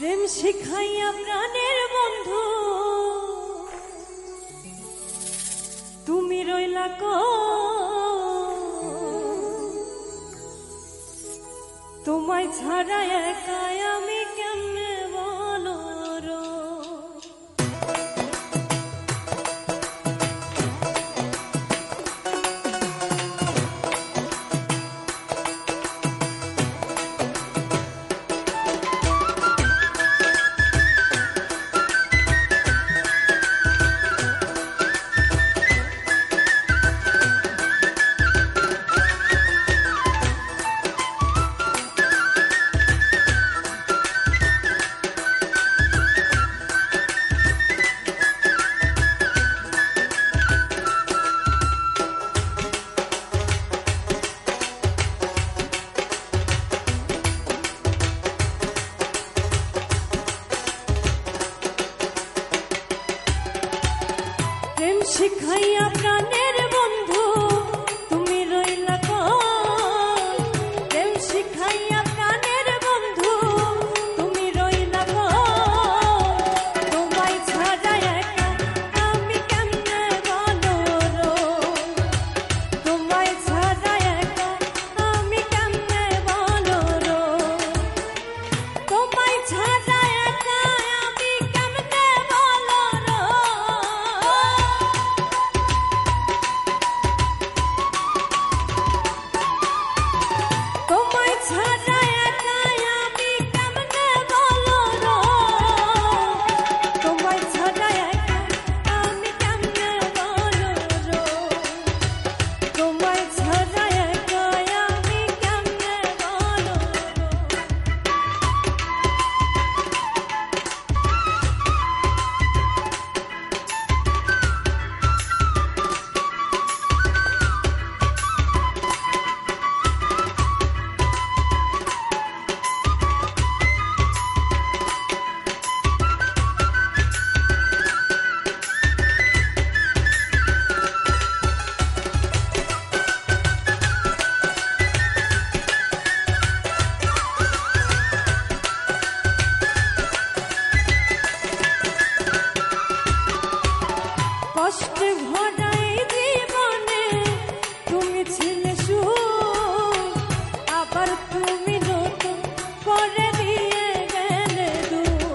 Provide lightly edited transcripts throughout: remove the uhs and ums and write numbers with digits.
প্রেম শিখাইয়া প্রাণের বন্ধু তুমি রইলা তোমায় ছাড়া একা আমি কেমনে বলো প্রেম শিখাইয়া প্রাণের বন্ধু তুমি রইলা প্রেম শিখাইয়া প্রাণের বন্ধু তুমি রইলা তোমায় ছাড়া একা আমি কেমনে বলো তোমায় ছাড়া একা আমি কেমনে বলো তোমায় ছাড়া একা আমি কেমনে বলো তোমায় ছাড়া একা আমি কেমনে বলো তোমায় ছাড়া একা আমি কেমনে বলো তোমায় ছাড়া একা আমি কেমনে বলো কষ্টে ভরা এই জীবনে তুমি ছিলে সুখ আবার তুমি নতুন করে দিয়ে গেলে দুঃখ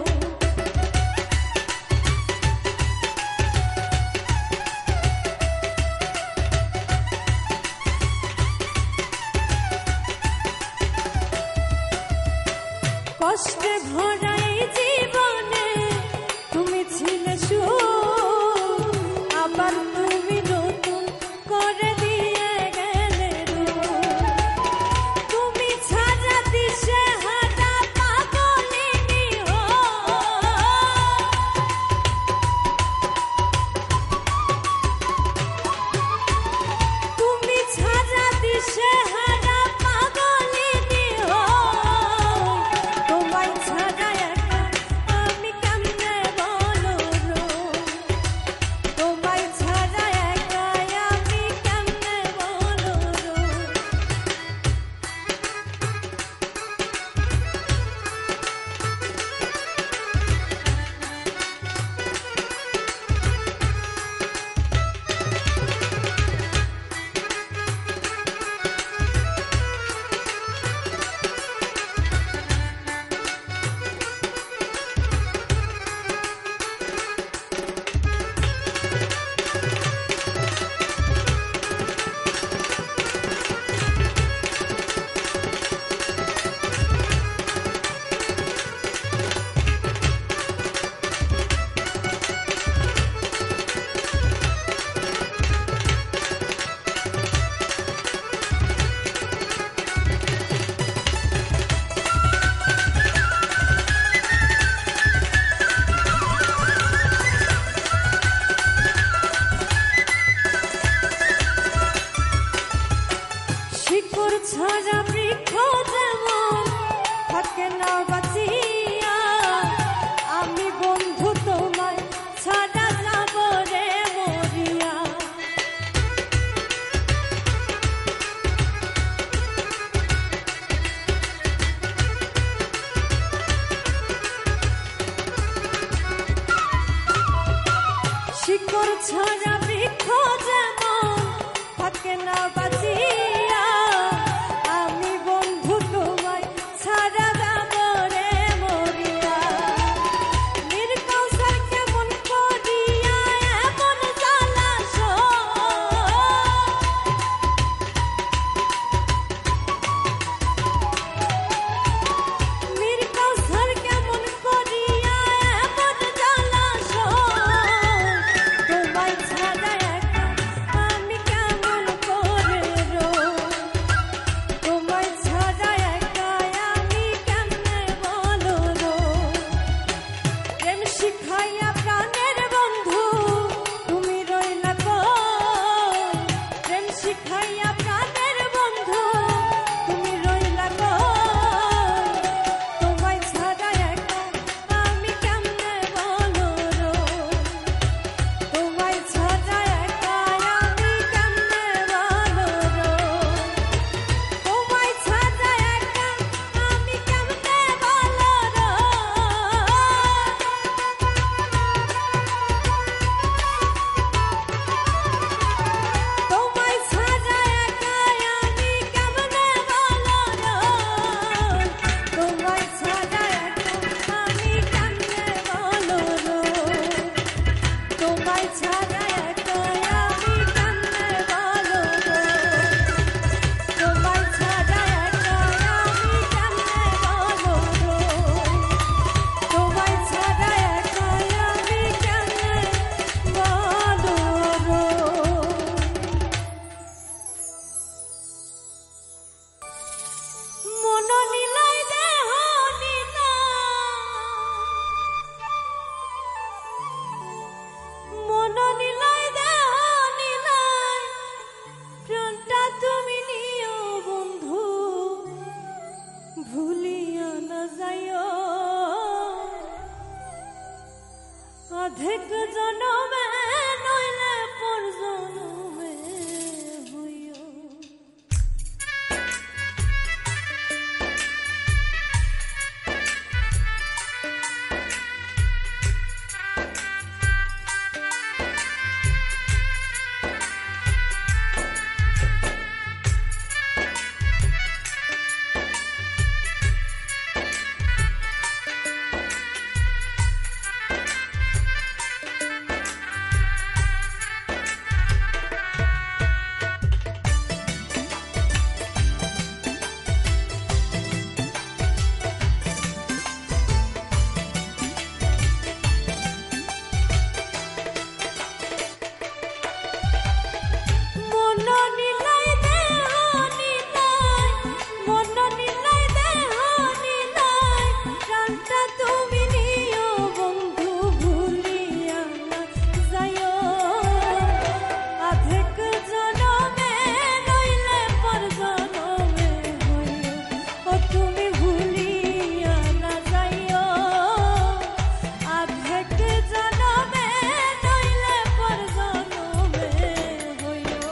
কষ্টে ভরা এই জীবনে তুমি ছিলে সুখ আবার তুমি নতুন করে দিয়ে গেলে তুমি ছাড়া দিশে হারা পাগলিনী তুমি ছাড়া দিশে হারা পাগলিনী তোমায় ছাড়া একা মোর ছড়া বৃক্ষ যেমন থাকে না বাঁচিয়া, আমি বন্ধু তোমায় ছাড়া যাব রে মরিয়া। মীর কাউসার কেমন করিয়া এমন জ্বালাস, মীর কাউসার কেমন করিয়া এমন জ্বালাস, তোমায় ছাড়া একা আমি কেমন করে রই, তোমায় ছাড়া একা আমি কেমনে বলো রই। প্রেম শিখাইয়া প্রাণের বন্ধু তুমি রইলা কই, প্রেম শিখাইয়া প্রাণের বন্ধু তুমি রইলা কই, তোমায় ছাড়া একা আমি কেমনে বলো রই, তোমায় ছাড়া একা আমি কেমনে বলো রই, তোমায় ছাড়া একা আমি কেমনে বলো রই, তোমায় ছাড়া একা আমি কেমনে বলো রই, তোমায় ছাড়া একা আমি কেমনে বলো রই, তোমায় ছাড়া একা আমি কেমনে বলো রই, তোমায় ছাড়া একা আমি কেমনে বলো রই, তোমায় ছাড়া একা আমি কেমনে বলো রই। মন নিলাই দেহ নিলাই, মন নিলাই দেহ নিলাই, প্রাণটা তুমি নিও বন্ধু, ভুলিয়া না যাইও, অর্ধেক জনমে নইলে পর জনমে হইও। মন নিলাই দেহ নিলাই, মন নিলাই দেহ নিলাই, প্রাণটা তুমি নিও বন্ধু, ভুলিয়া না যাইও, অর্ধেক জনমে নইলে পর জনমে হইও, ও তুমি ভুলিয়া না যাইও, অর্ধেক জনমে নইলে পর জনমে হইও।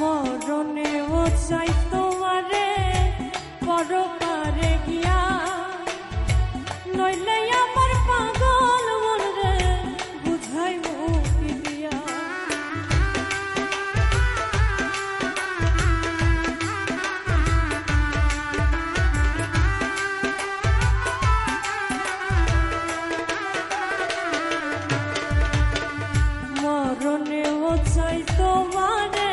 মরণেও চাই তোমারে পরপারে গিয়া, নইলে আমার পাগল মন রে বুঝাইব কি দিয়া। মরণেও চাই তোমারে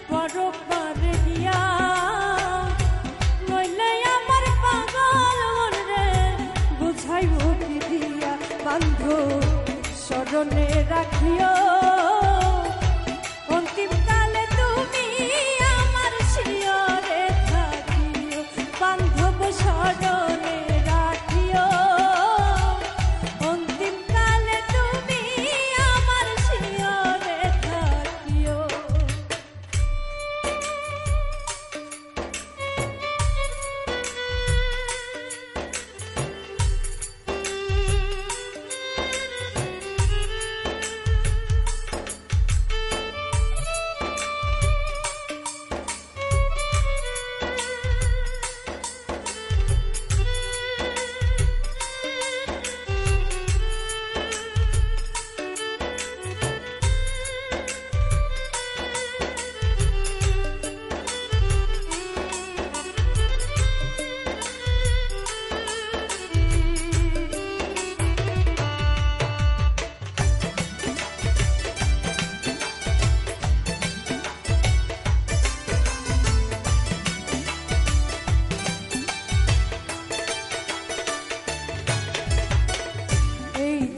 পরপারে গিয়া, নইলে আমার পাগল মন রে বুঝাইব কি দিয়া। বান্ধব স্মরণে রাখিও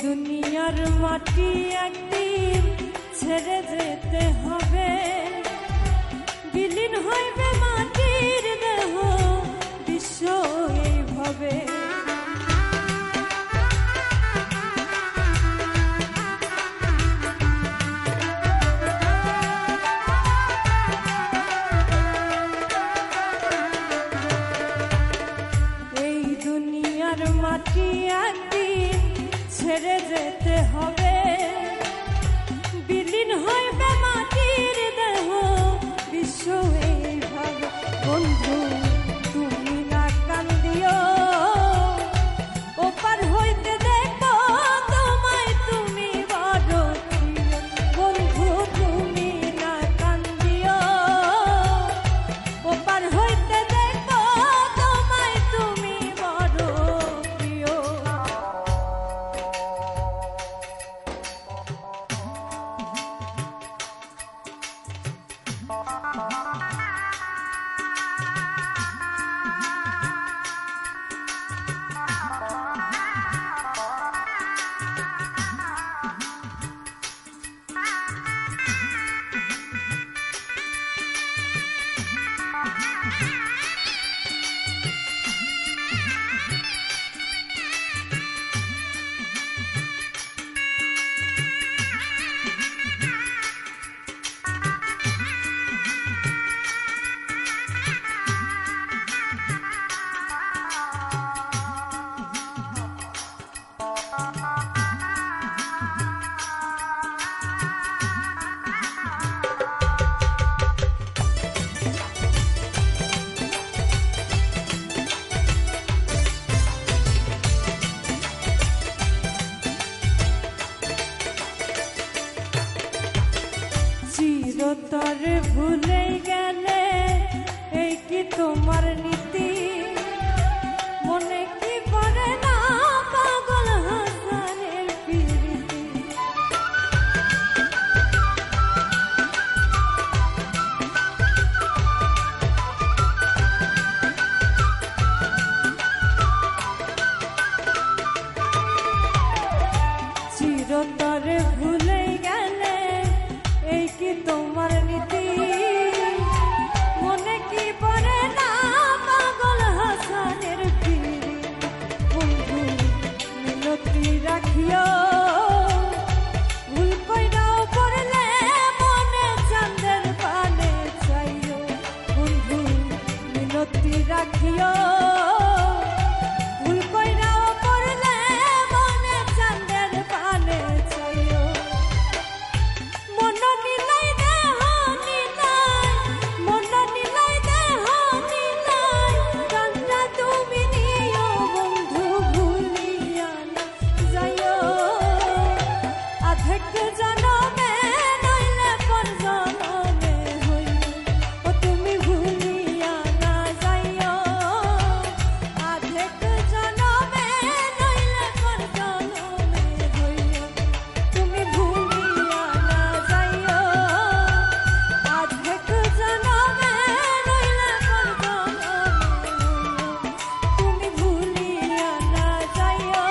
দুনিয়ার মাটি একদিন ছেড়ে যেতে হবে, বিলীন হইবে মাটির দেহ বিশ্ব এইভাবে। এই দুনিয়ার মাটি একদিন ছেড়ে যেতে হবে, বিলীন হইবে মাটির দেহ বিশ্ব এইভাবে। বন্ধু তুমি না কান্দিও, ওপার হইতে দেখো তোমায় তুমি বড় প্রিয়। বন্ধু তুমি না কান্দিও, ওপার হইতে দেখো তোমায় তুমি বড় প্রিয়। চিরতরে ভুলে গেলে এই কি তোমার নীতি, মনে কি পড়ে না পাগল হাসানের প্রীতি। চিরতরে ভুলে গেলে এই কি তোমার নীতি, মনে কি পড়ে না পাগল হাসানের প্রীতি। বন্ধু মিনতি রাখিও, ভুল কইরাও পড়লে মনে চাঁদের পানে চাইও। বন্ধু মিনতি রাখিও, ভুল কইরাও পড়লে মনে চাঁদের পানে চাইও। মন নিলাই দেহ নিলাই, মন নিলাই দেহ নিলাই, গানটা তুমি নিও বন্ধু ভুলিয়া না যাইও। আধেক জনমে নইলে পর জনমে হইও, ও তুমি ভুলিয়া না যাইও। আধেক জনমে নইলে পর জনমে হইও, তুমি ভুলিয়া না যাইও। আধেক জনমে নইলে পর জনমে হইও, তুমি ভুলিয়া না যাইও।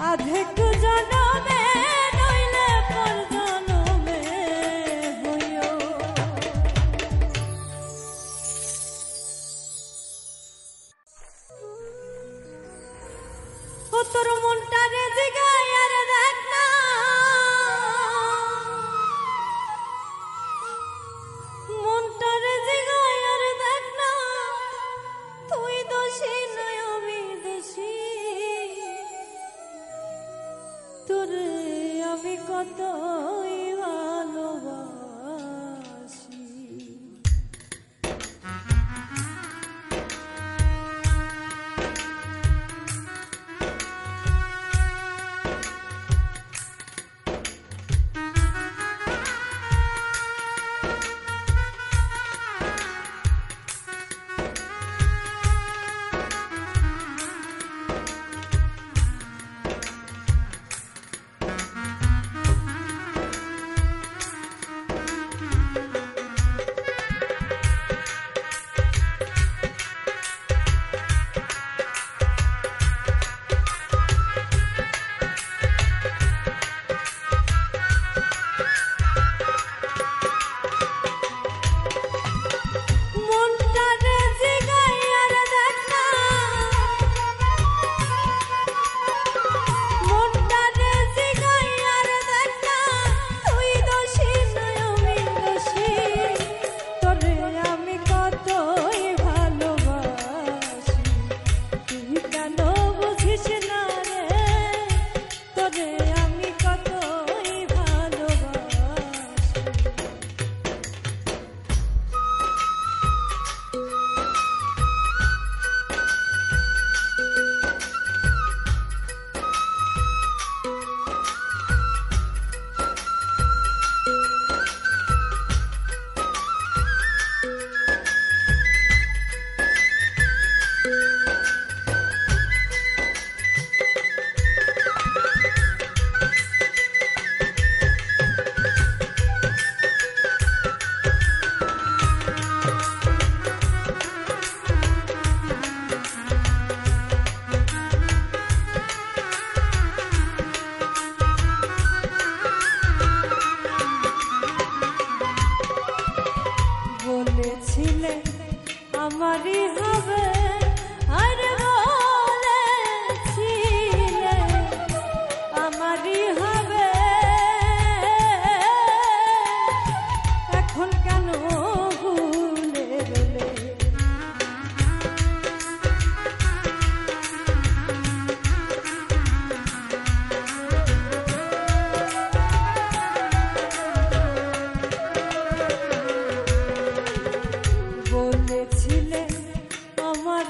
আধেক জনমে নইলে পর জনমে হইও। ও তোর মনটারে জিগায় আর দেখ না, মনটারে জিগায় আর দেখ না, তুই দোষী নয় আমি দোষী। তোরে আমি কতই ভালোবাসি।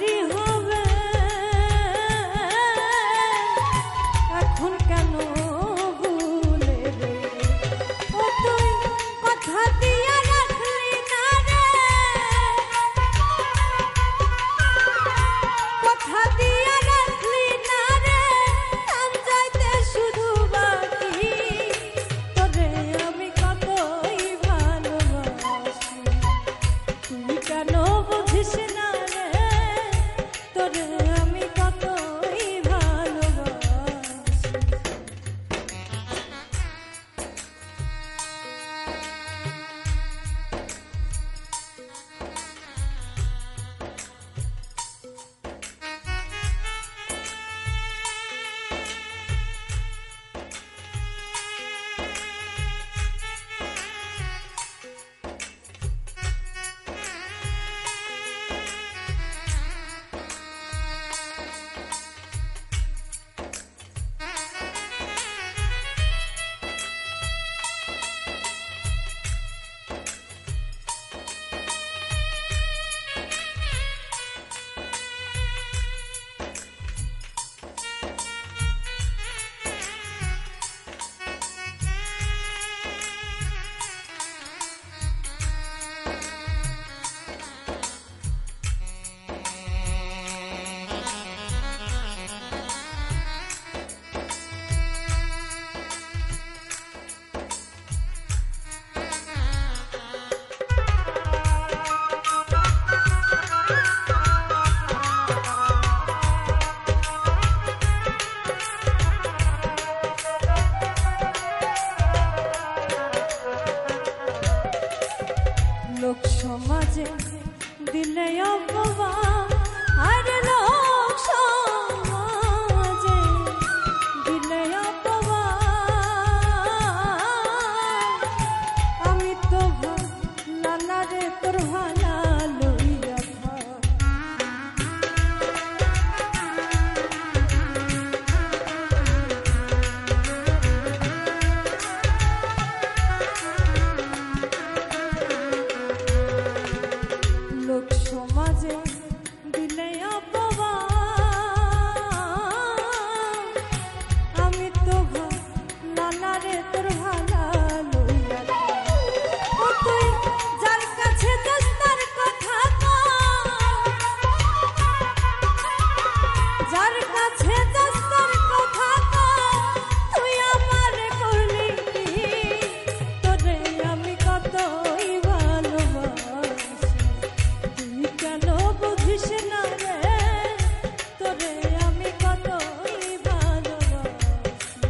দেরি হবে এখন কেন ভুলে রে ও তুই কথা দিয়া রাখলি না রে কথা দিয়া রাখলি না রে কান যাইতে শুধু বাকি তোরে আমি কতই ভালোবাসি তুই কেন বুঝিস না রে তোরে আমি কতই ভালোবাসি লোক সমাজে দিলে অপমান আর লোক সমাজে দিলে অপমান আমি তো ভালা রে তোর ভালা লইয়া থাক লোক সমাজে দিলে অপমান আমি তো ভালা রে তোর ভালা লইয়া ও তুই যার কাছে যাস তার কথা কয় যার কাছে যাস তার কথা কয় তুই আমারে করলি কি তোরে আমি কতই ভালোবাসি তুই কেন বুঝিস না রে তোরে আমি কতই ভালোবাসি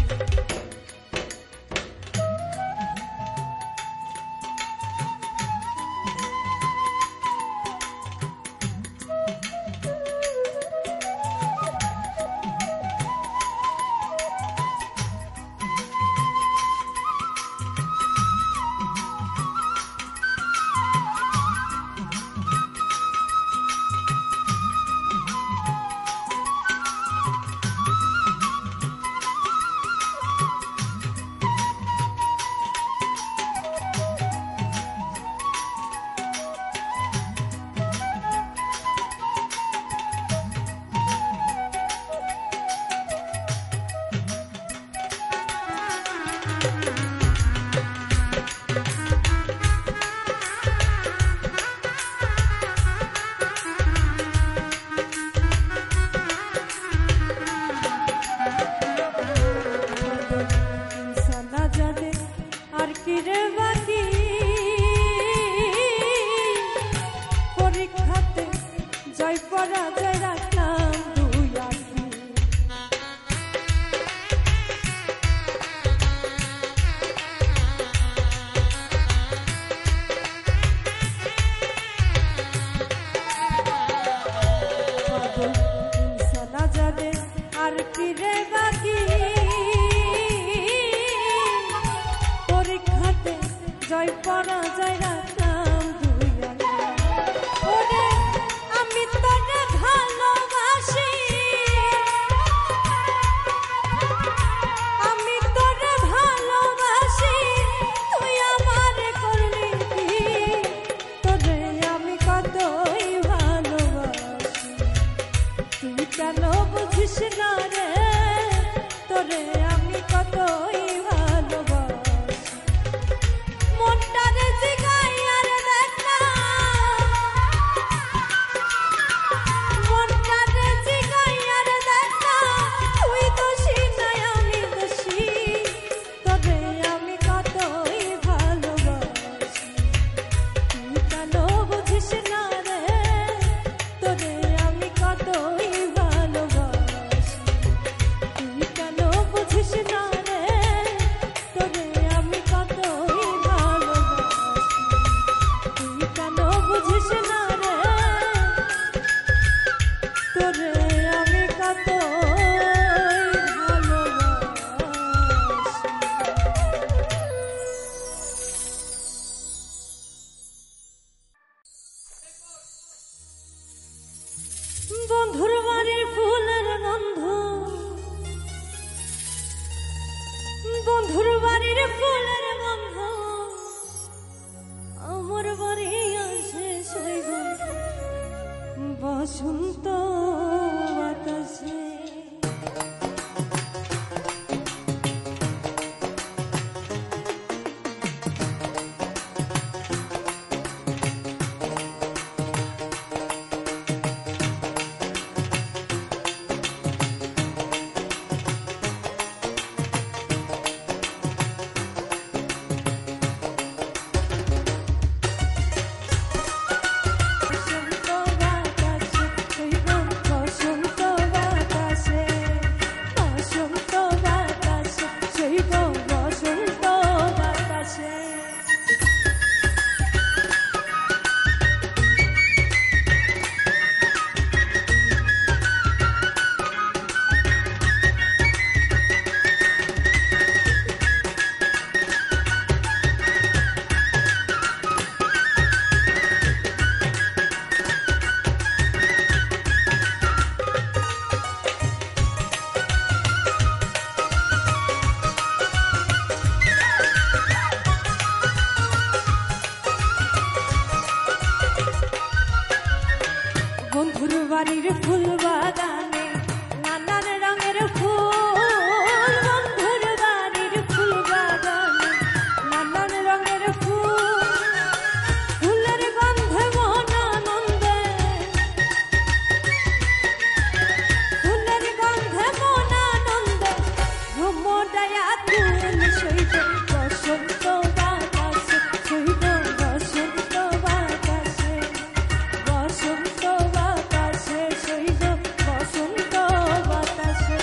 সানা জানে আর কি রে বাকি পরীক্ষাতে জয় পরাজয় রাখলাম দুই আঁখি সানা জানে আর কি রে বাকি পরীক্ষাতে জয় পরাজয় রাখলাম দুই আঁখি ওরে আমি তোরে ভালোবাসি আমি তোরে ভালোবাসি তুই আমারে করলি কি তোরে আমি কতই ভালোবাসি এত বন্ধুর বাড়ির ফুলের গন্ধ, বন্ধুর বাড়ির ফুলের গন্ধ আমার বাড়ি আসে সেই বসন্ত বাতাসে। বন্ধুর বাড়ির ফুল বাগানে নানান রঙের ফুল, বন্ধুর বাড়ির ফুল বাগানে নানান রঙের ফুল, ফুলের গন্ধে মন আনন্দে, ফুলের গন্ধে মন আনন্দে ভ্রমরায়া তুল সইব বসন্ত বাতাসে, সইব বসন্ত বাতাসে, বসন্ত বাতাসে সইব বসন্ত বাতাসে।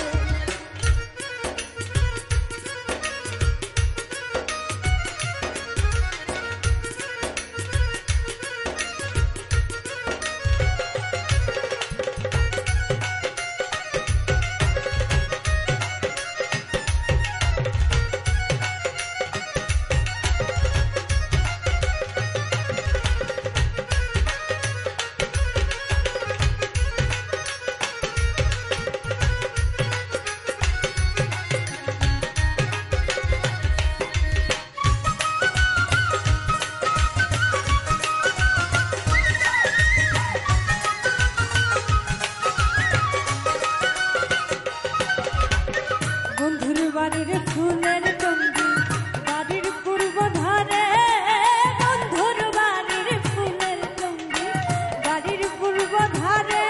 বন্ধুর বাড়ির ফুলের টঙ্গি বাড়ির পূর্ব ধারে, বন্ধুর বাড়ির ফুলের টঙ্গি বাড়ির পূর্ব ধারে,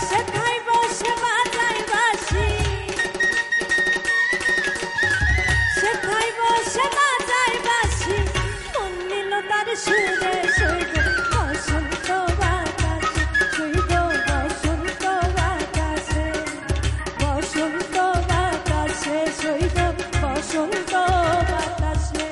সেথায় বসে বাজায় বাঁশি, সেথায় বসে বাজায় বাঁশি, মন নিল তার সুরে সইব বসন্ত বাতাসে, সইব বসন্ত বাতাসে, বসন্ত বাতাসে সইব বসন্ত বাতাসে।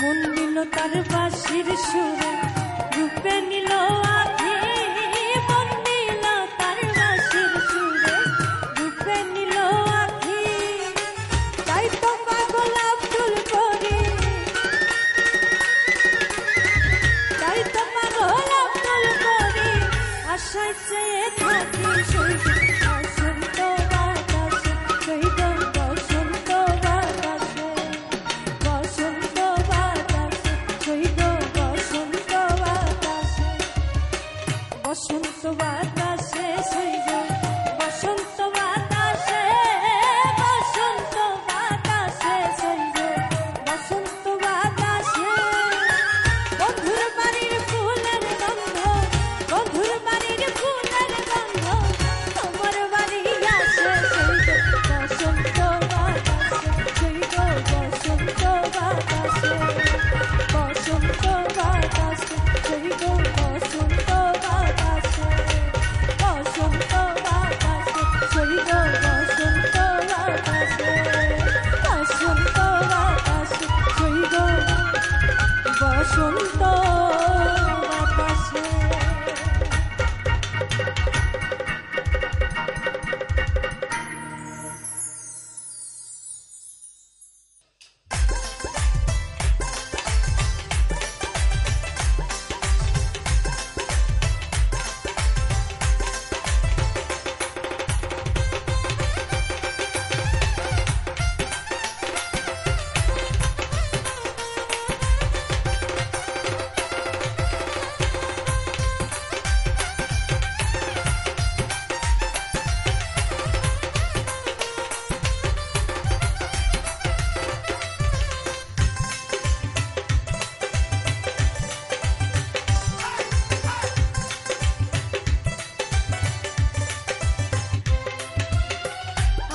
মন নিল তার বাঁশির সুরে রূপে নিল আখি, মন নিল তার বাঁশির সুরে রূপে নিল আখি, তাই তো পাগল আব্দুল করি, তাই তো পাগল আব্দুল করি আশায় চেয়ে থাকি সইব বসন্ত বাতাসে, সইব বসন্ত বাতাসে, বসন্ত বাতাসে সইব বসন্ত বাতাসে, বসন্ত বসন্ত বাতাসে সইব বসন্ত বাতাসে বসন্ত বাতাসে সইব বসন্ত বাতাসে বন্ধুর বাড়ির ফুলের গন্ধ বন্ধুর বাড়ির ফুলের গন্ধ তোমার বাড়ি আসে সইব বসন্ত বাতাসে সইব বসন্ত বাতাসে বসন্ত বাতাসে সইব বসন্ত বাতাসে বসন্ত বাতাসে সইব বসন্ত বাতাসে বসন্ত বাতাসে সইব বসন্ত বাতাসে।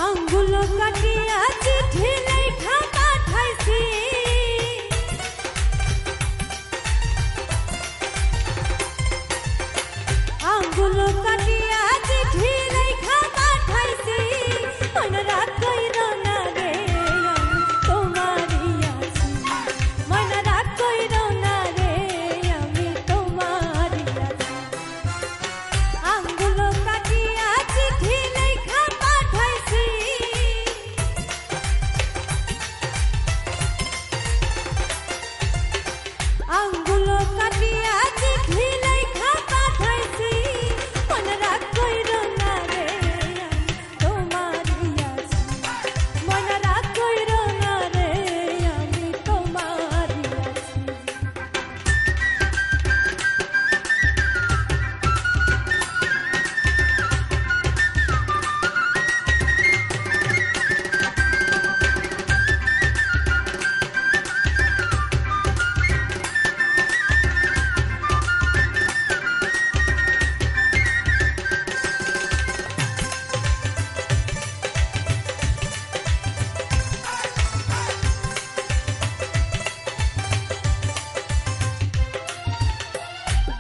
আঙ্গুল কাটিয়া চিঠি লেখা পাঠাইছি আঙ্গুল কাটিয়া চিঠি লেখা পাঠাইছি মন রাগ কইর না রে আমি তোমারই আছি মন রাগ কইর না রে আমি তোমারই আছি আঙ্গুল কাটিয়া চিঠি লেখা পাঠাইছি আঙ্গুল কাটিয়া চিঠি লেখা পাঠাইছি মন রাগ কইর না রে আমি তোমারই আছি মন রাগ কইর না রে আমি তোমারই আছি।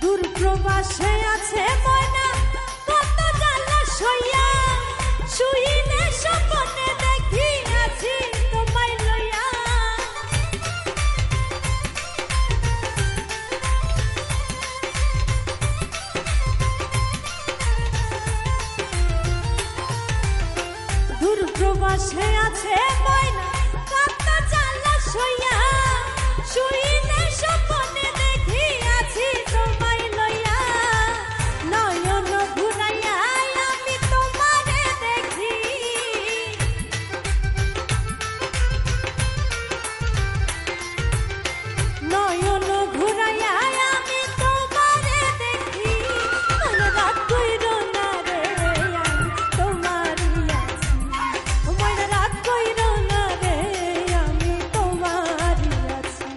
দূর প্রবাসে আছে ময়না কত জ্বালা সইয়া শুইনে স্বপ্নে দেখি আছি তোমায় লইয়া দূর প্রবাসে আছে ময়না কত জ্বালা সইয়া শুইনে স্বপ্নে দেখি আছি তোমায় লইয়া নয়ন ঘুরাইয়া আমি তোমারে দেখি নয়ন ঘুরাইয়া আমি তোমারে দেখি মন রাগ কইর না রে আমি তোমারই আছি মন রাগ কইর না রে আমি তোমারই আছি।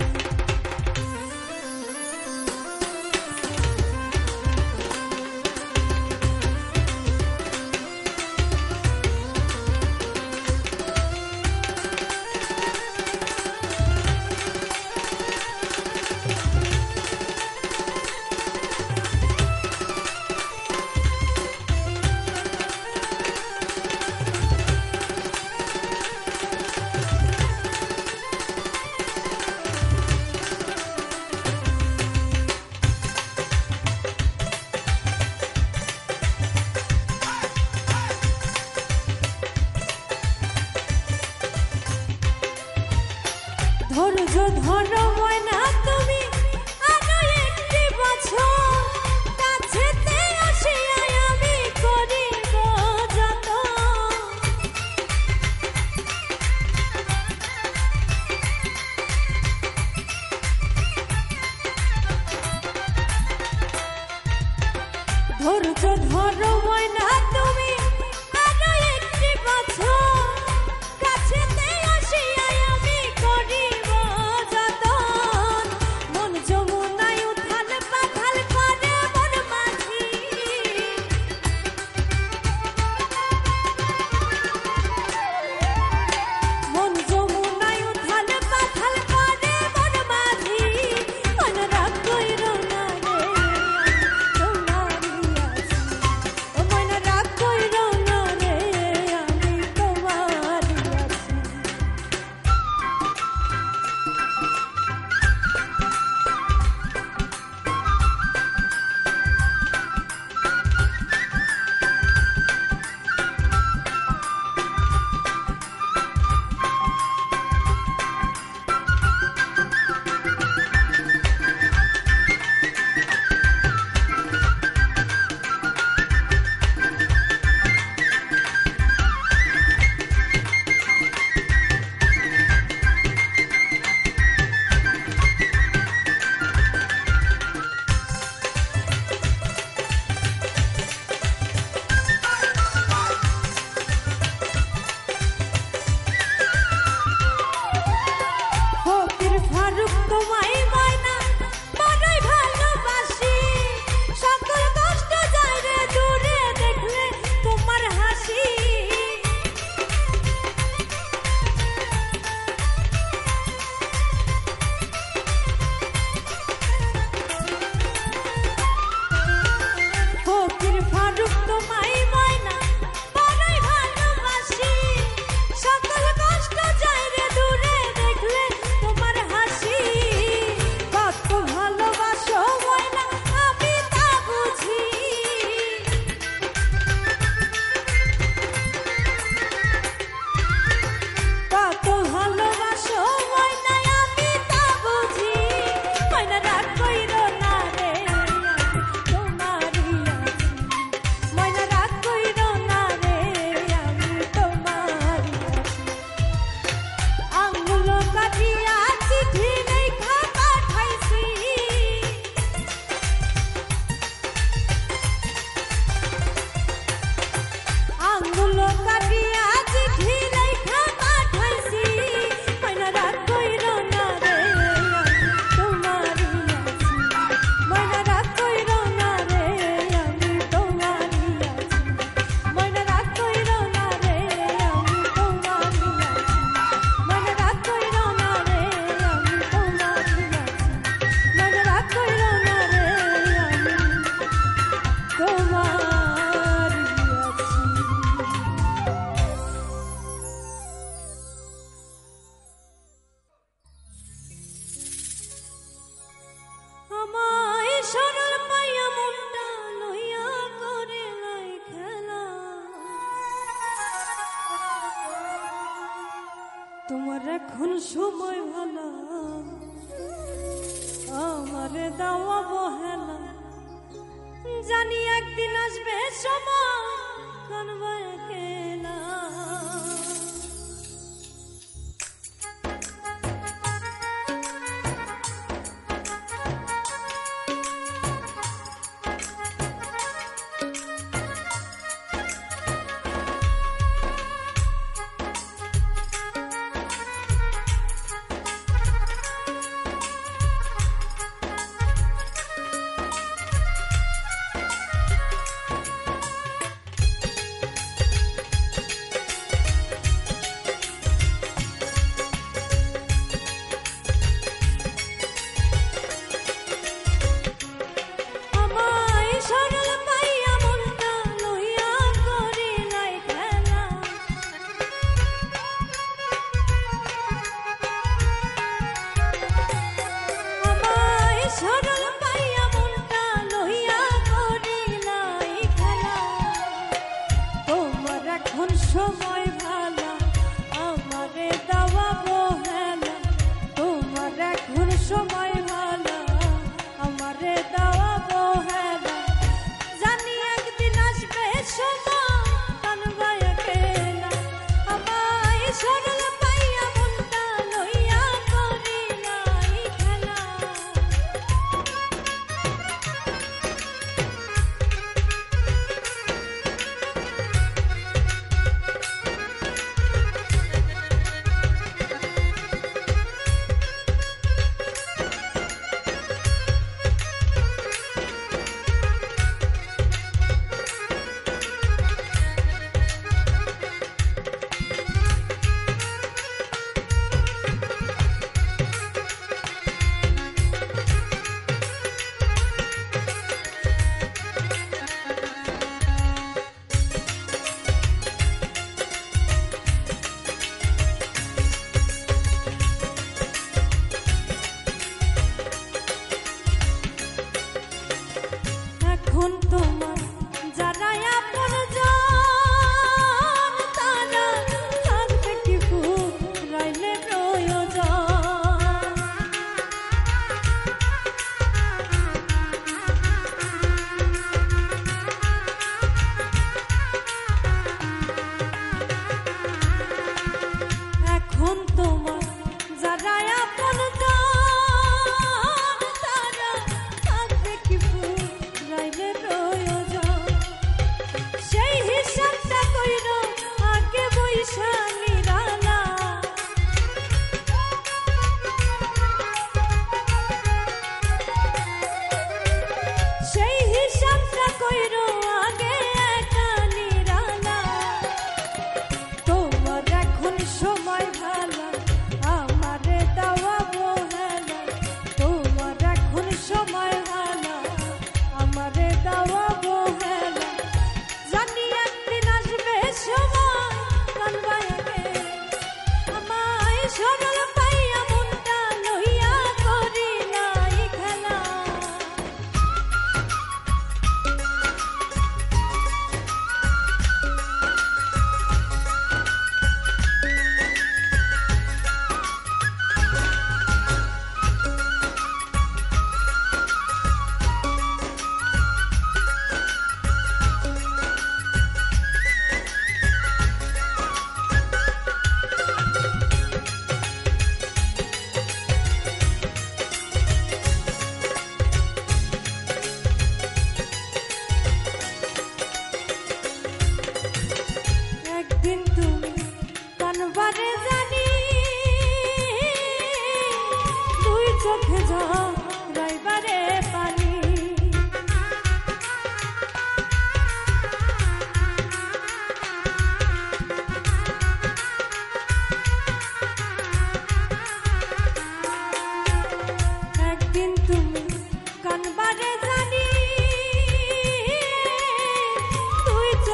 ধৈর্য ধরো ময়না তুমি আরো একটি বছর কাছেতে আসিয়া আমি করিব যত ধৈর্য ধরো ময়না তুমি আরো একটি বছর কাছেতে আসিয়া আমি করিব যতন মন যমুনায় উথাল পাথাল করে মন মাঝি মন যমুনায় উথাল পাথাল করে মন মাঝি মন রাগ কইরো না রে তোমারি আছি ও মন রাগ কইরো না রে আমি তোমারি আছি ফকির ফারুক তোমায় ময়না বড়ই ভালোবাসি সকল কষ্ট যায় রে দূরে দেখলে তোমার হাসি ফকির ফারুক তোমায় ময়না বড়ই ভালোবাসি সকল কষ্ট যায় রে দূরে দেখলে তোমার হাসি কত ভালোবাসো ময়না আমি তা বুঝি কত ভালোবাসো ময়না আমি তা বুঝি ময়না রাগ কইরো না রে তোমারি আছি ময়না রাগ কইরো না রে আমি তোমারি আছি আঙ্গুল কাটিয়া চিঠি লেখা পাঠাইছি আঙ্গুল কাটিয়া চিঠি লেখা পাঠাইছি ময়না রাগ কইরো না রে আমি তোমারি আছি ময়না রাগ কইরো না রে আমি তোমারি আছি ময়না রাগ কইরো না রে আমি তোমারি আছি ময়না রাগ কইরো না রে আমি তোমারি আছি ময়না রাগ কইরো না রে আমি তোমারি আছি আমায় সরল পাইয়া মনটা লইয়া করে লাই খেলা তোমার এখন সময় ভালো আমারে দাওয়া বহেলা জানি একদিন আসবে সময় কানবা একেলা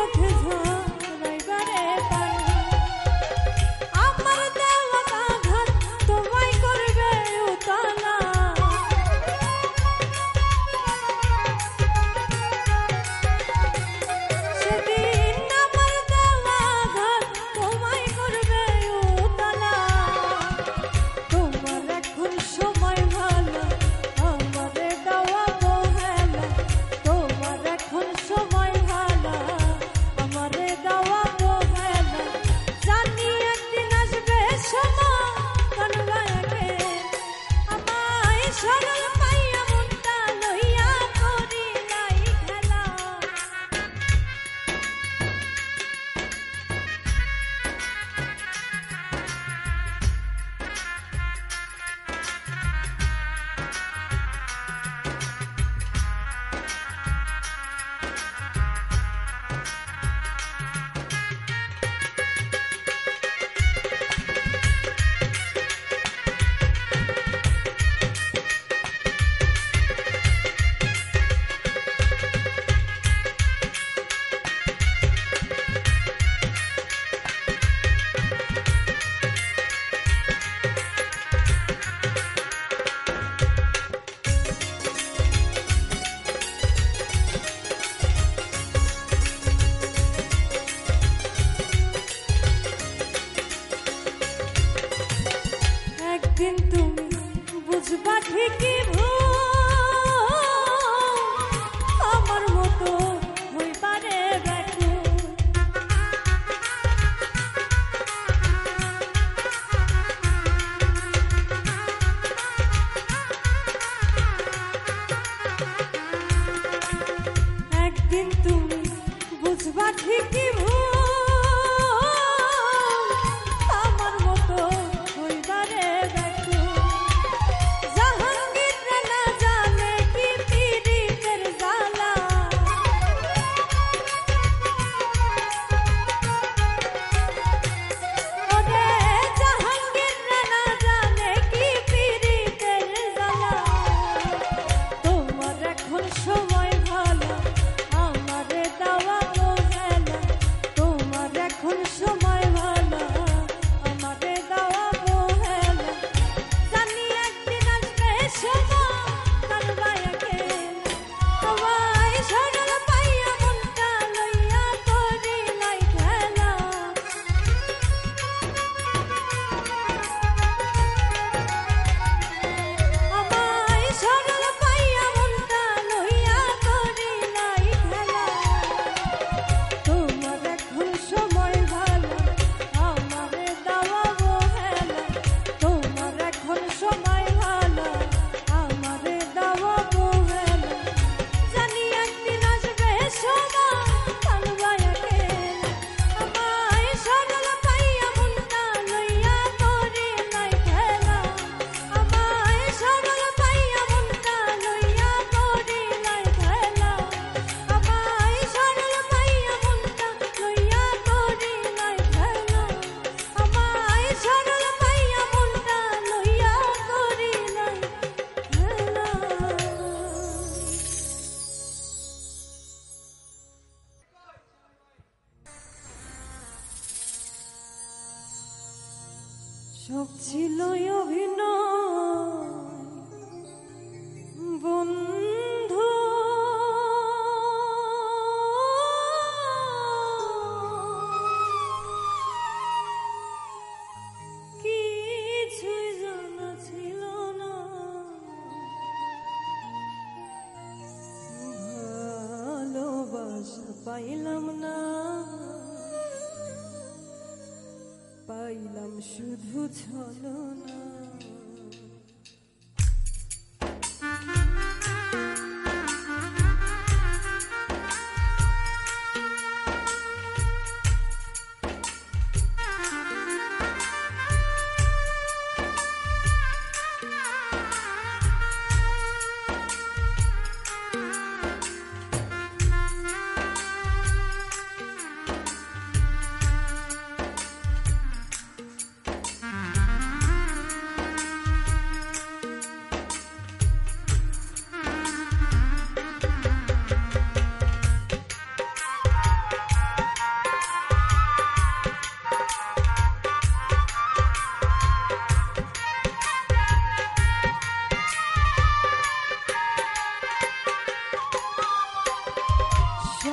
চোখে ঝরাইবারে পানি আমার দেওয়া আঘাত তোমায় করবে উতলা সেদিন আমার দেওয়া আঘাত তোমায় করবে উতলা তোমার এখন সময় ভালো আমারে দেওয়া বহেলা তোমার এখন সময় ভালো আমারে দেওয়া বহেলা জানি একদিন আসবে সময় কানবাকে আমায় সরল পাইয়া মনটা লইয়া করি নাই খেলা একদিন তুমি বুঝবা ঠিকই ভুল আমার মতো হইবারে ব্যাকুল একদিন তুমি বুঝবা ঠিকই ভুল আমার মতো হইবারে ব্যাকুল জাহাঙ্গীর না জানে কি পীড়িতের জ্বালা ওরে জাহাঙ্গীর না জানে কি পীড়িতের জ্বালা তোমার এখন সময় ভালো আমারে দেওয়া বহেলা তোমার এখন সময় ভালো আমারে দেওয়া বহেলা জানি একদিন আসবে সময় কানবাকে আমায় সরল পাইয়া মনটা লইয়া করি নাই খেলা আমায় সরল পাইয়া মনটা লইয়া করি নাই খেলা তোমার এখন সময় ভালো আমারে দেওয়া বহেলা তোমার এখন সময় ভালো আমারে দেওয়া বহেলা জানি একদিন আসবে সময় কানবাকে আমায় সরল পাইয়া মনটা লইয়া করি নাই খেলা আমায় সরল পাইয়া মনটা লইয়া করি নাই খেলা আমায় সরল পাইয়া মনটা লইয়া করি নাই খেলা আমায় সরল পাইয়া মনটা লইয়া করি নাই খেলা সব ছিল অভিনয় বন্ধু কিছুই জানা ছিল না ভালোবাসা পাইলাম না পাইলাম শুধু ছলনা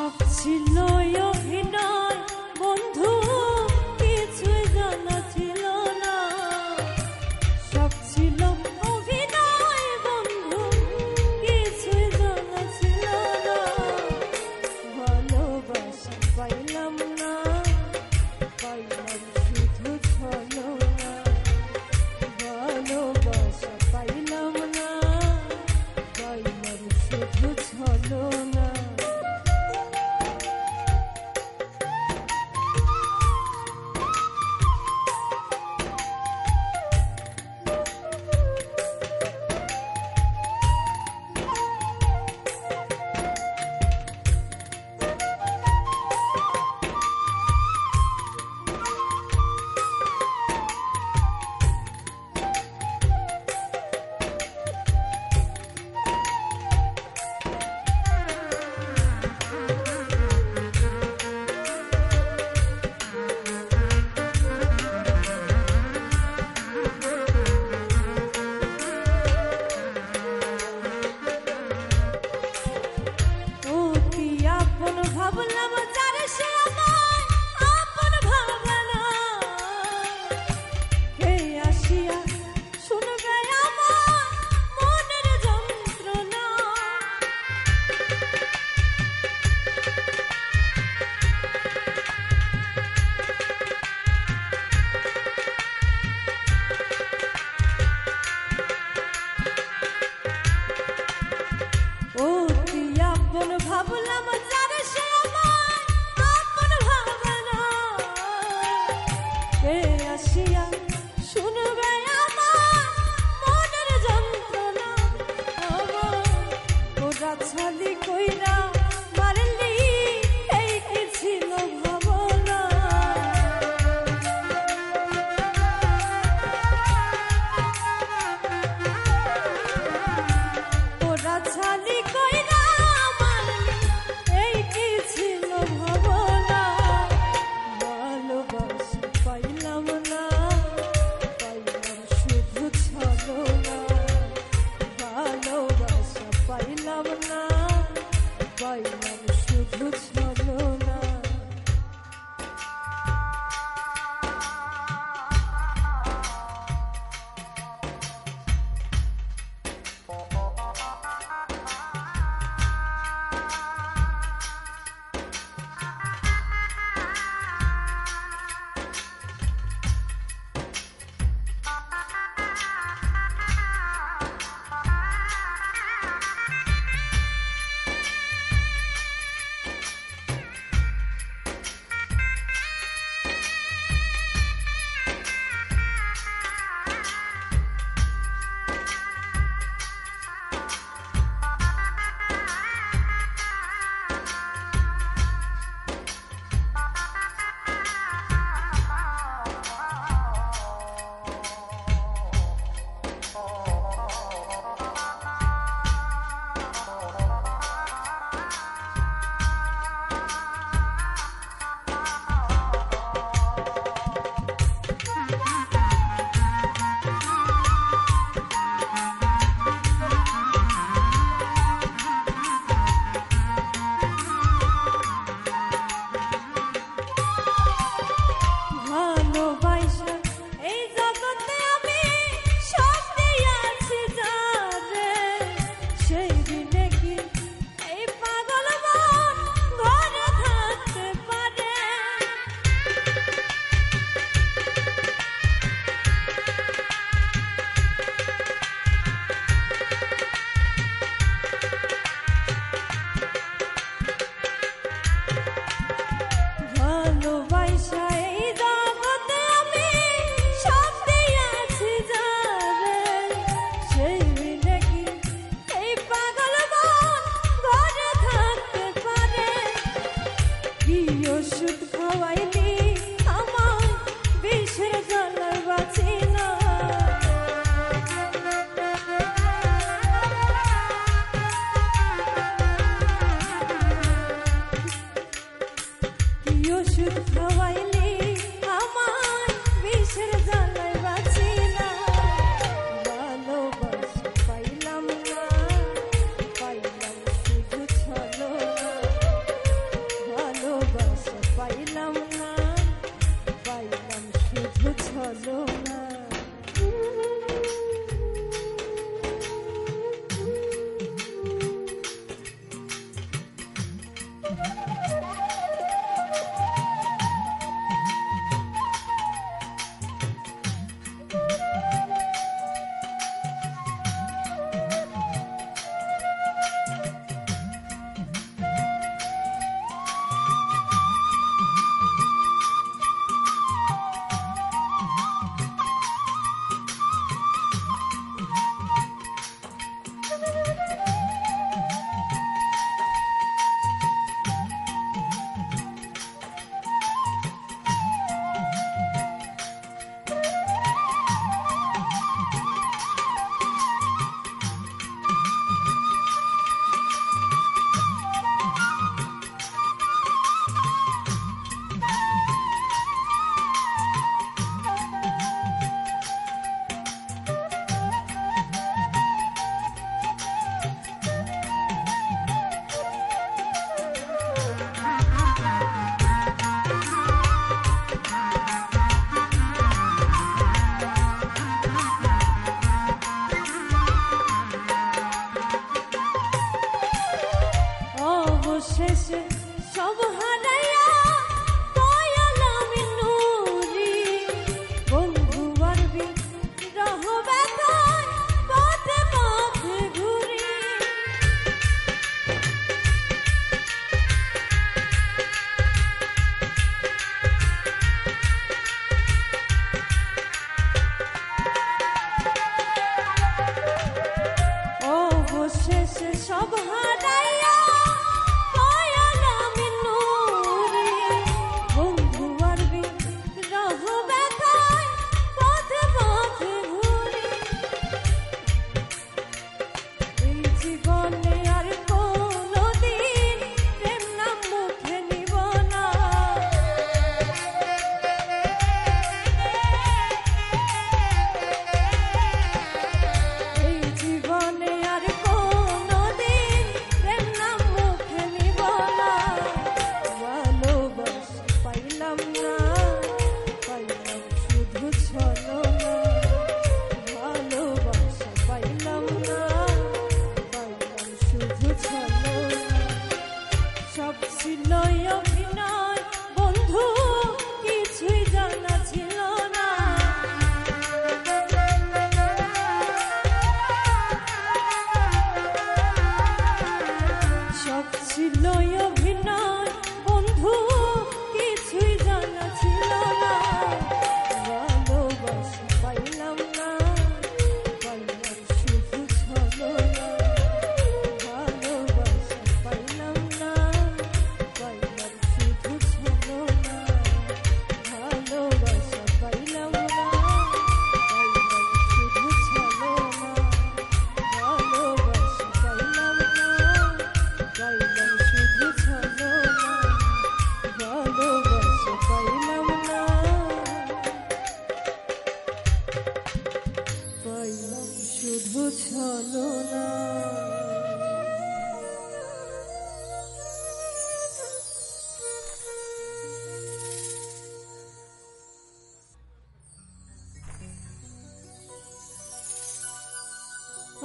সব ছিল অভিনয় বন্ধু, কিছুই জানা ছিল না। সব ছিল অভিনয় বন্ধু, কিছুই জানা ছিল না। ভালোবাসা পাইলাম না, পাইলাম শুধু ছলনা। ভালোবাসা পাইলাম না, পাইলাম শুধু ছলনা। ভাবলাম যারে সে আমায় আপন ভাবে না, কে আসিয়া শুনবে আমার মনের যন্ত্রণা। ও তুই আপন ভাবলাম যারে সে আমায় আপন ভাবে না, কে আসিয়া শুনবে আমার মনের যন্ত্রণা। ওরা ছালি কইরা মারলি, এই কি ছিল ভাবনা। ওরা ছালি কইরা মারলি, এই কি ছিল ভাবনা। ভালোবাসা পাইলাম না, পাইলাম শুধু ছলনা। ভালোবাসা পাইলাম না, পাইলাম শুধু ছলনা। ভালোবাসা এই জগতে আমি সব দিয়াছি যারে, সেই দিনে কি এই পাগল মন ঘরে থাকতে পারে। ভালোবাসা এই জগতে আমি সব দিয়াছি যারে, সেই দিনে কি এই পাগল মন ঘরে থাকতে পারে। কি ওষুধ খাওয়াইলি আমার বিষের জ্বালায় বাঁচি না। কি ওষুধ খাওয়াইলি আমার বিষের জ্বালায় বাঁচি না। ভালোবাসা পাইলাম না, পাইলাম শুধু ছলনা।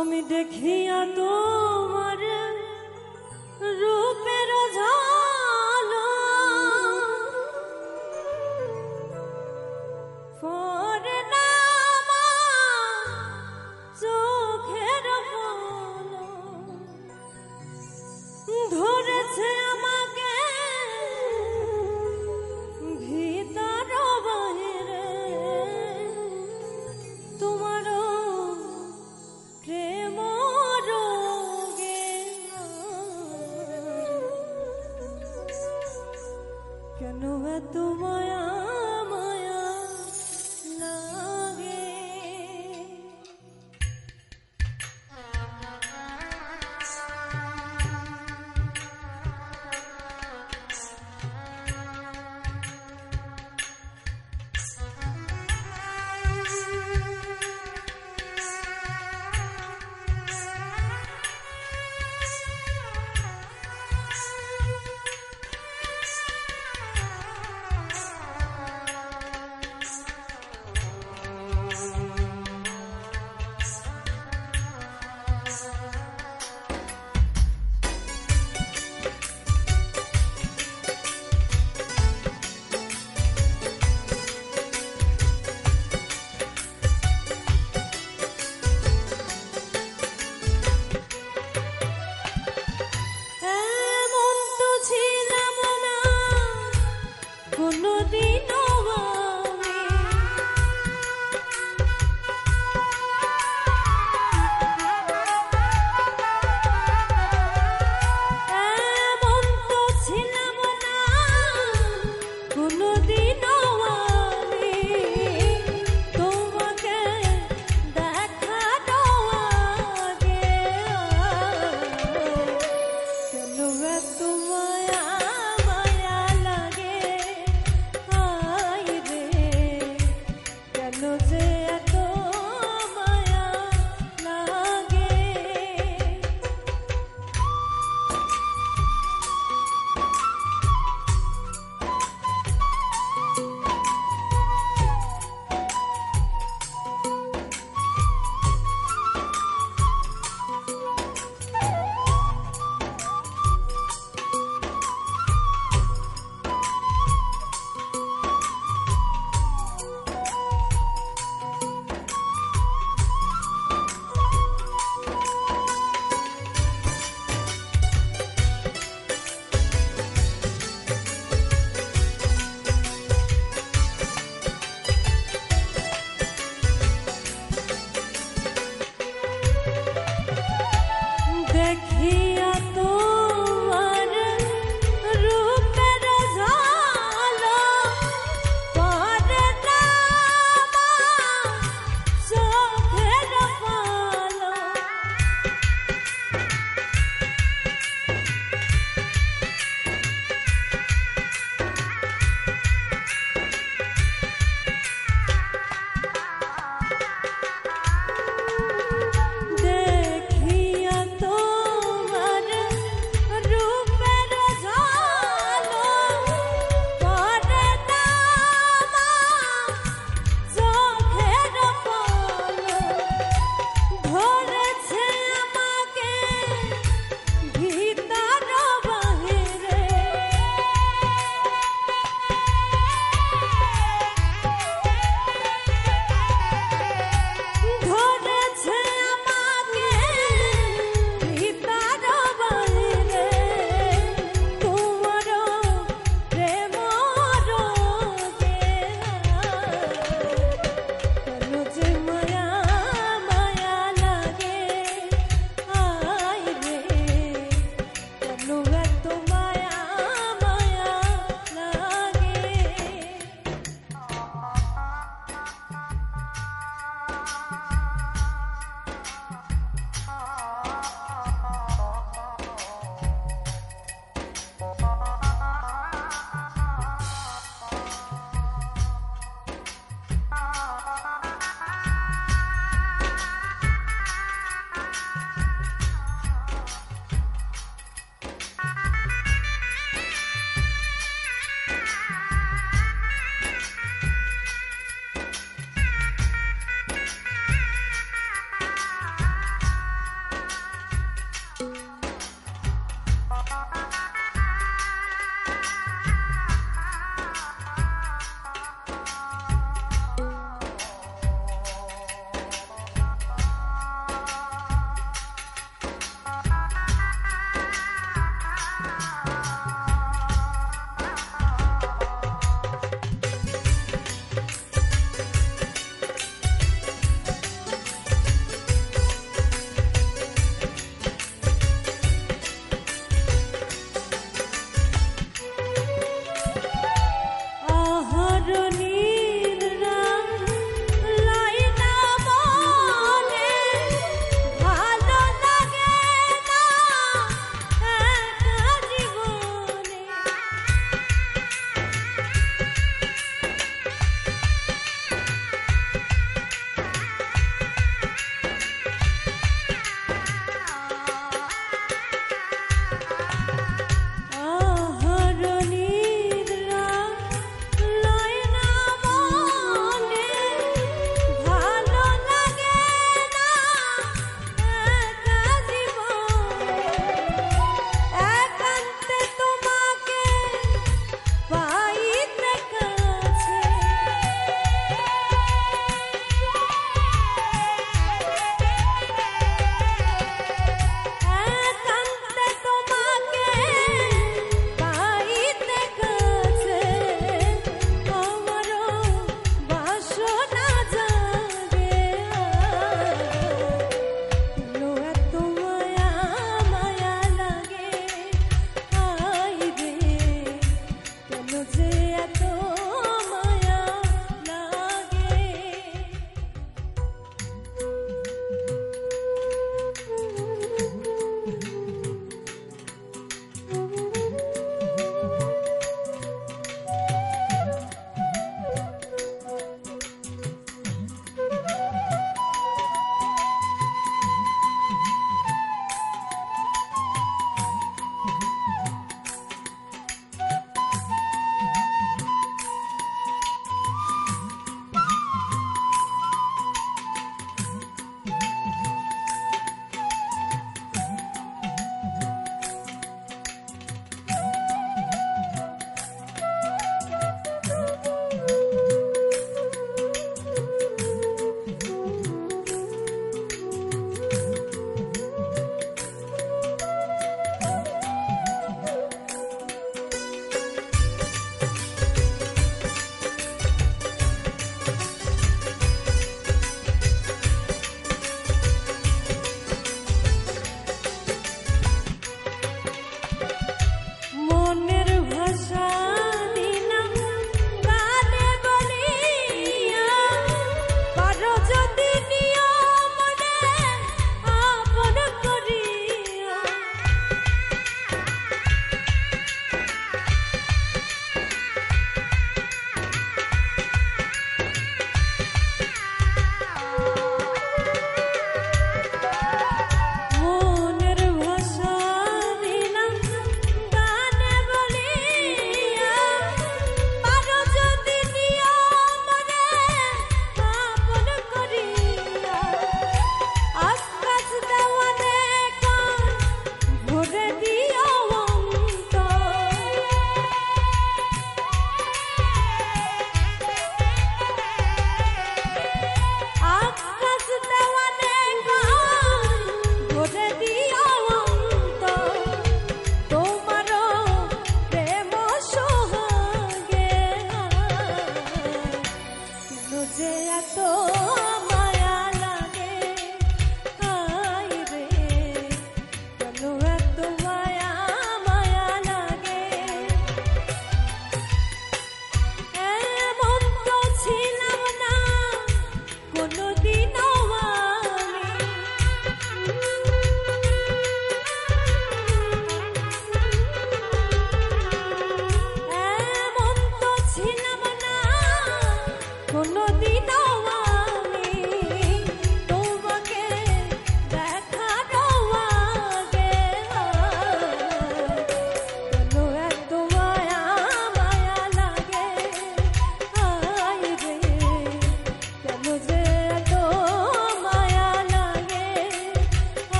আমি দেখিয়া তোমার রূপের ঝলক পরে না আমার চোখের পলক ধরেছে আমাকে ভিতর বাহিরে তোমার প্রেম রোগে কেন এত মায়া মায়া লাগে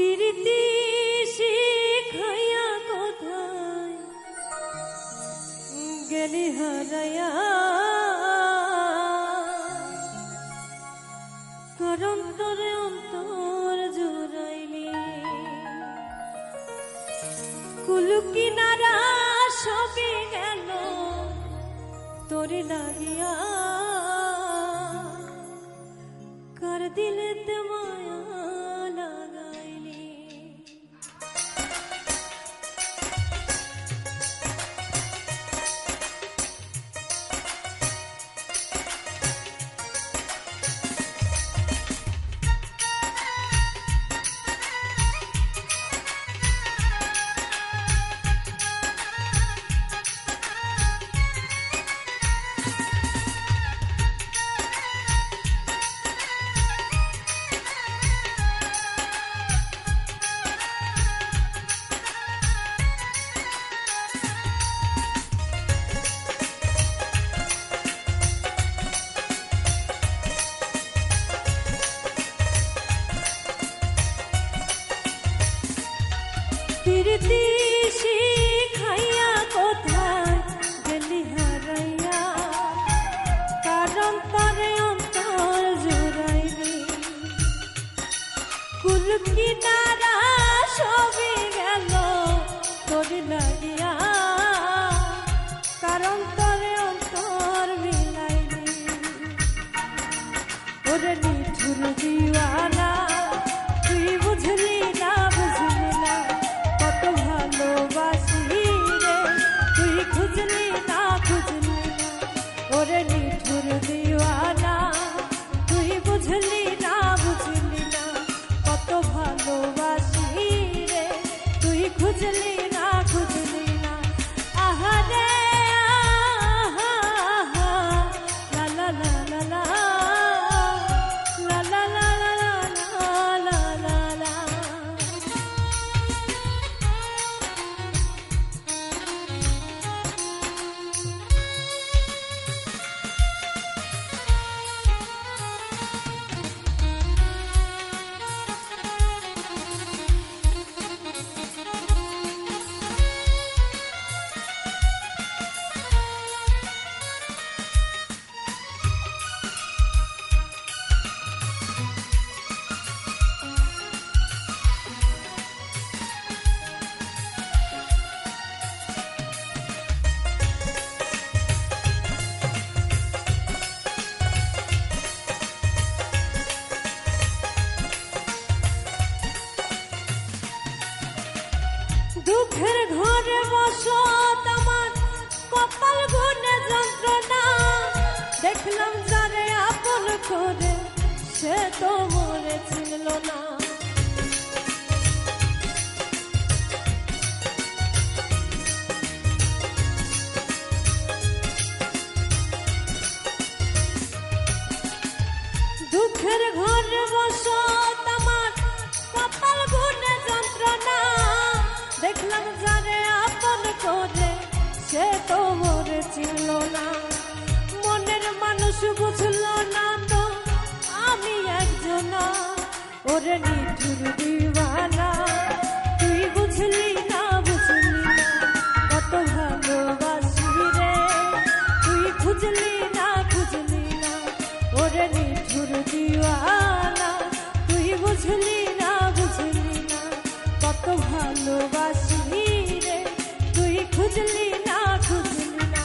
প্রীতি শিখাইয়া কোথায় গেলি হারাইয়া, করম তোরে অন্তর জুড়াইলি, কুলু কিনারা সবে গেল তোরে লাগিয়া, কার দিলেতে মায়া লাগাইলি। প্রীতি শিখাইয়া কোথায় গেলি হারাইয়া, কারণ তরে অন্তর জুড়াইলি, কুল কিনারা সবে গেল তোরে লাগিয়া, কারণ তরে অন্তর মিলাইলি। ওরে নিঠুর দিওয়ানা তুই বুঝলি না, বুঝলি না কত ভালোবাসি রে, তুই খুঁজলি না, খুঁজলি না। ওরে নিঠুর দিওয়ানা তুই বুঝলি না, বুঝলি না কত ভালোবাসি রে, তুই খুঁজলি না, খুঁজলি না। আহারে আহা আহা, লা লা লা লা লা, লা লা লা লা লা লা লা। দুঃখের ঘরে বসত আমার, কপাল গুনে যন্ত্রণা, দেখলাম যারে আপন করে সে তো মরে ছিল না। দুঃখের ঘরে বসত আমার, কপাল গুনে যন্ত্রণা, দেখলাম যারে আপন করে সে তো মরে ছিল না। মনের মানুষ বুঝল না তো আমি একজনা, ওরে নিঠুর দিওয়ানা তুই বুঝলি না, বুঝলি না কত ভালোবাসি রে, তুই খুঁজলি না, খুঁজলি না। ওরে নিঠুর দিওয়ানা তুই বুঝলি না, বুঝলি না কত ভালোবাসি রে, তুই খুঁজলি না, খুঁজলি না।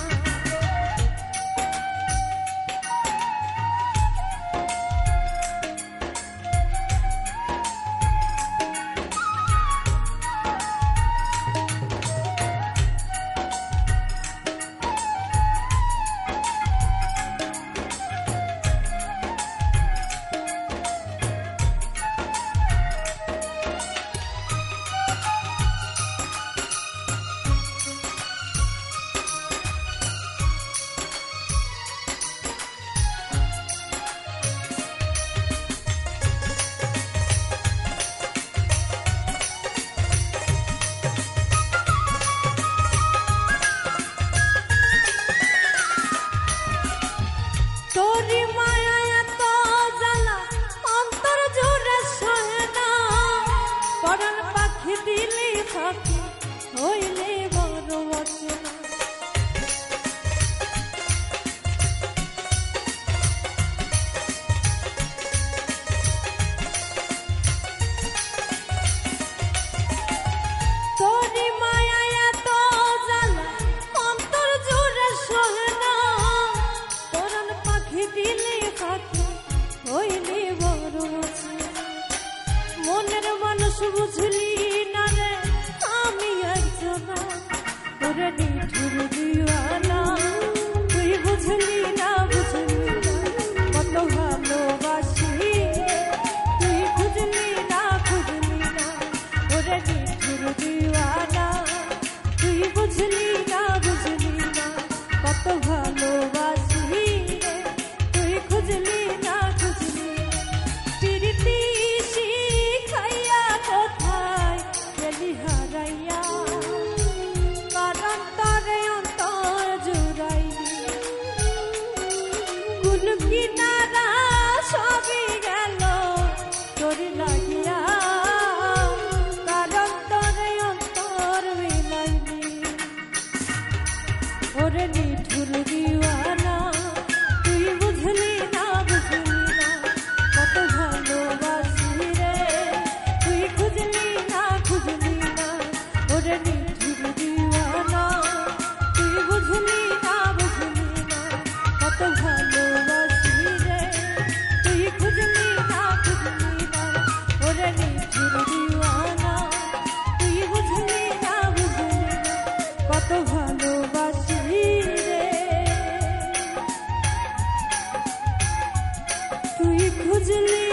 বুঝলি না রে আমি একজনা ওরে নিঠুর দিওয়ানা তুই বুঝলি না কত ভালোবাসি তুই বুঝলি না ওরে নিঠুর দিওয়ানা তুই বুঝলি না কত ভালোবাসি রে তুই খুঁজলি না প্রীতি শিখাইয়া কোথায় গেলি হারাইয়া কারণ তরে অন্তর জুড়াইলি কুল কিনারা সবই গেল তোর লাগিয়া কারণ তরে অন্তর মিলাইলি ওরে নিঠুর দিওয়ানা তুই বুঝলি না কত ভালোবাসি রে তুই খুঁজলি না ওরে নিঠুর দিওয়ানা তুই বুঝলি না কত ভালোবাসি রে তুই খুঁজলি না ওরে নিঠুর দিওয়ানা তুই বুঝলি না কত ভালোবাসি রে তুই খুঁজলি